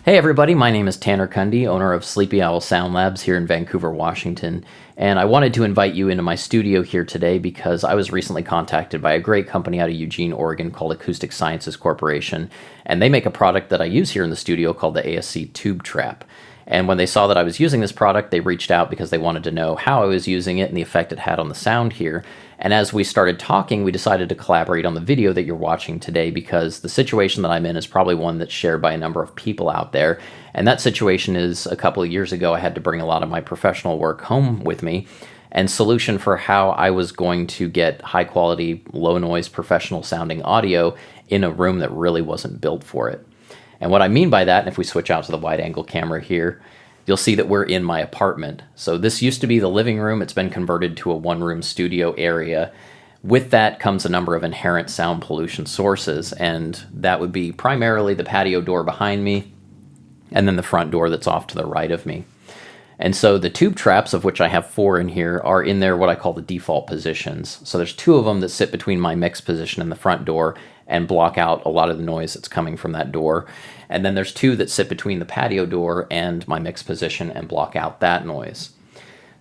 Hey everybody, my name is Tanner Cundy, owner of Sleepy Owl Soundlabs here in Vancouver, Washington, and I wanted to invite you into my studio here today because I was recently contacted by a great company out of Eugene, Oregon called Acoustic Sciences Corporation, and they make a product that I use here in the studio called the ASC TubeTrap. And when they saw that I was using this product, they reached out because they wanted to know how I was using it and the effect it had on the sound here. And as we started talking, we decided to collaborate on the video that you're watching today because the situation that I'm in is probably one that's shared by a number of people out there. And that situation is a couple of years ago, I had to bring a lot of my professional work home with me. And solution for how I was going to get high quality, low noise, professional sounding audio in a room that really wasn't built for it. And what I mean by that, and if we switch out to the wide angle camera here, you'll see that we're in my apartment. So this used to be the living room. It's been converted to a one-room studio area. With that comes a number of inherent sound pollution sources, and that would be primarily the patio door behind me, and then the front door that's off to the right of me. And so the tube traps, of which I have 4 in here, are in their what I call the default positions. So there's 2 of them that sit between my mix position and the front door and block out a lot of the noise that's coming from that door. And then there's 2 that sit between the patio door and my mix position and block out that noise.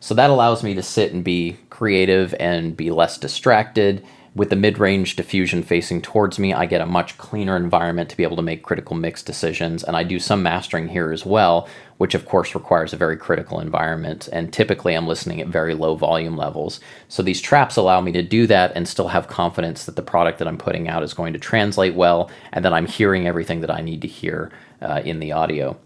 So that allows me to sit and be creative and be less distracted. With the mid-range diffusion facing towards me, I get a much cleaner environment to be able to make critical mix decisions, and I do some mastering here as well, which of course requires a very critical environment, and typically I'm listening at very low volume levels. So these traps allow me to do that and still have confidence that the product that I'm putting out is going to translate well, and that I'm hearing everything that I need to hear in the audio.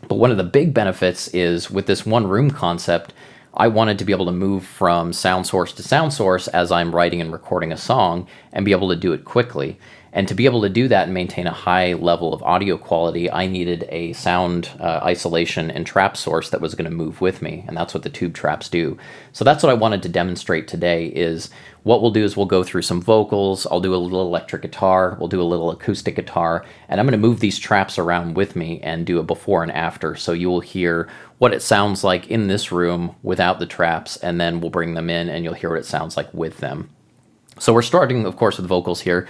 But one of the big benefits is with this one room concept, I wanted to be able to move from sound source to sound source as I'm writing and recording a song and be able to do it quickly. And to be able to do that and maintain a high level of audio quality, I needed a sound isolation and trap source that was going to move with me, and that's what the tube traps do. So that's what I wanted to demonstrate today is what we'll do is we'll go through some vocals, I'll do a little electric guitar, we'll do a little acoustic guitar, and I'm going to move these traps around with me and do a before and after, so you will hear what it sounds like in this room without the traps, and then we'll bring them in and you'll hear what it sounds like with them. So we're starting, of course, with vocals here.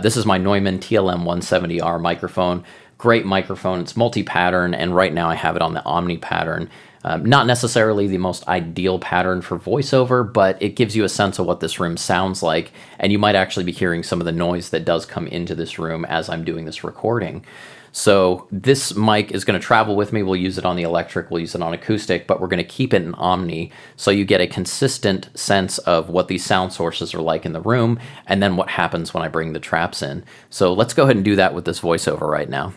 This is my Neumann TLM 170R microphone. Great microphone. It's multi-pattern, and right now I have it on the Omni pattern. Not necessarily the most ideal pattern for voiceover, but it gives you a sense of what this room sounds like, and you might actually be hearing some of the noise that does come into this room as I'm doing this recording. So this mic is going to travel with me. We'll use it on the electric, we'll use it on acoustic, but we're going to keep it in Omni so you get a consistent sense of what these sound sources are like in the room and then what happens when I bring the traps in. So let's go ahead and do that with this voiceover right now.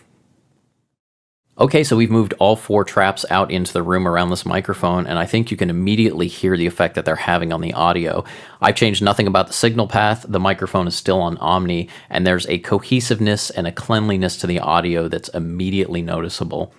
Okay, so we've moved all 4 traps out into the room around this microphone, and I think you can immediately hear the effect that they're having on the audio. I've changed nothing about the signal path, the microphone is still on Omni, and there's a cohesiveness and a cleanliness to the audio that's immediately noticeable.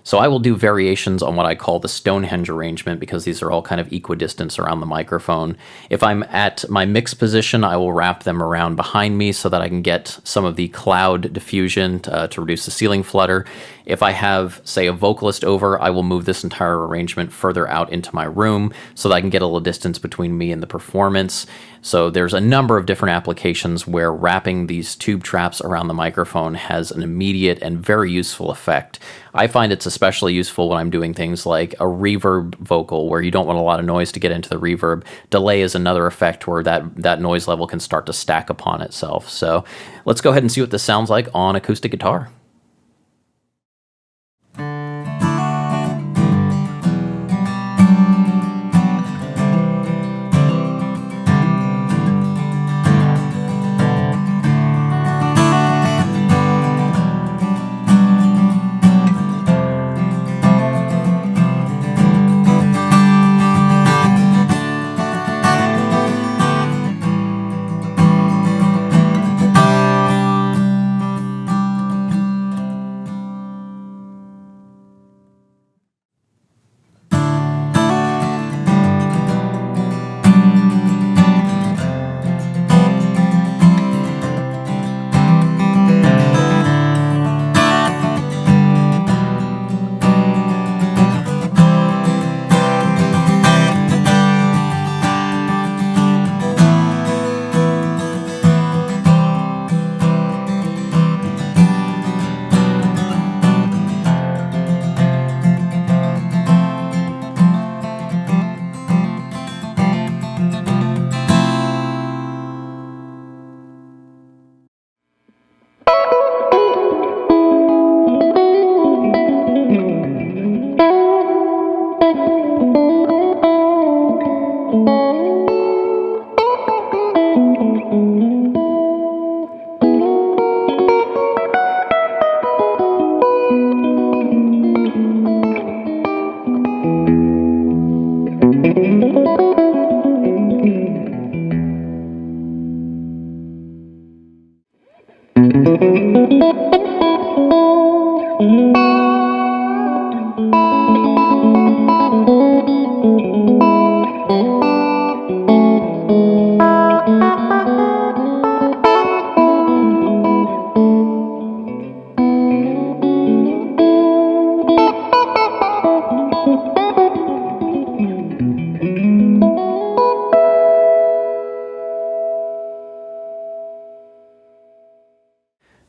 So I will do variations on what I call the Stonehenge arrangement because these are all kind of equidistant around the microphone. If I'm at my mix position, I will wrap them around behind me so that I can get some of the cloud diffusion to reduce the ceiling flutter. If I have, say, a vocalist over, I will move this entire arrangement further out into my room so that I can get a little distance between me and the performance. So there's a number of different applications where wrapping these tube traps around the microphone has an immediate and very useful effect. I find it's especially useful when I'm doing things like a reverb vocal where you don't want a lot of noise to get into the reverb. Delay is another effect where that noise level can start to stack upon itself. So let's go ahead and see what this sounds like on acoustic guitar.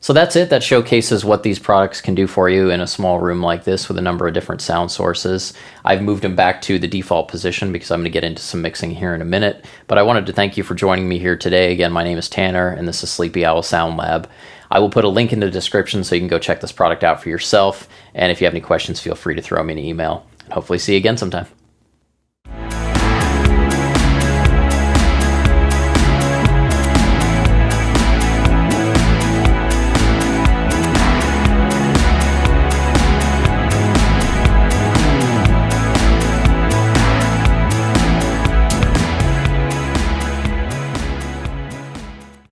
So that's it. That showcases what these products can do for you in a small room like this with a number of different sound sources. I've moved them back to the default position because I'm going to get into some mixing here in a minute. But I wanted to thank you for joining me here today. Again, my name is Tanner, and this is Sleepy Owl Soundlab. I will put a link in the description so you can go check this product out for yourself. And if you have any questions, feel free to throw me an email. Hopefully see you again sometime.